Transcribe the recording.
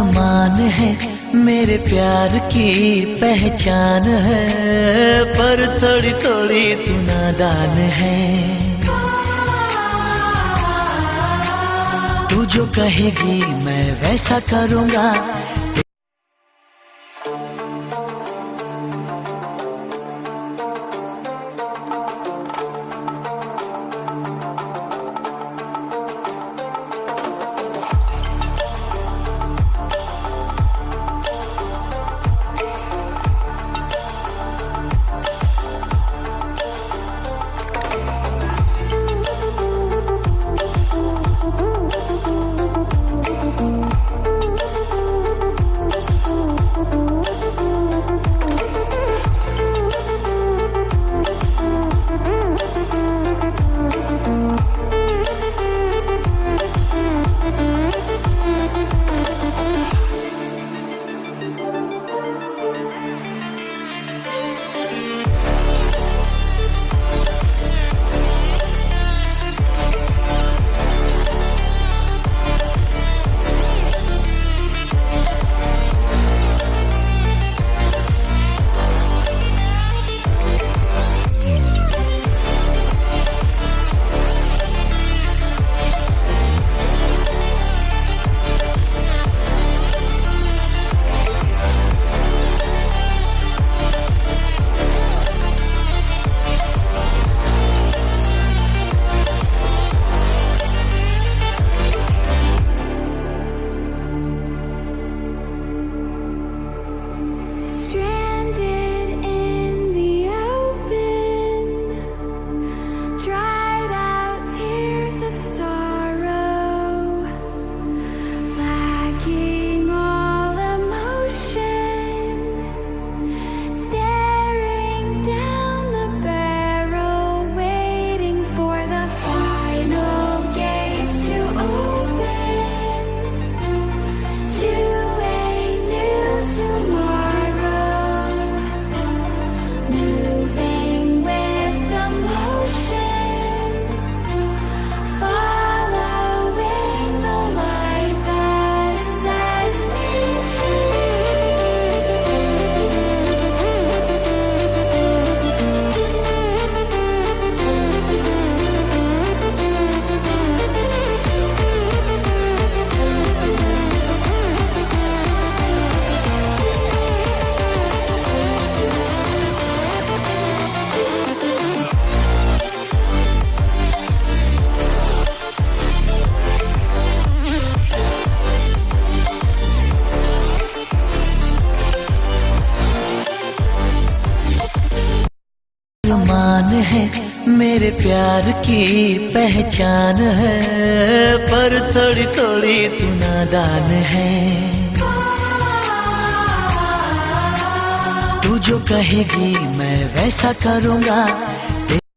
मान है मेरे प्यार की पहचान है, पर थोड़ी थोड़ी तू नादान है। तू जो कहेगी मैं वैसा करूँगा। मान है मेरे प्यार की पहचान है, पर थोड़ी थोड़ी तू नादान है। तू जो कहेगी मैं वैसा करूँगा।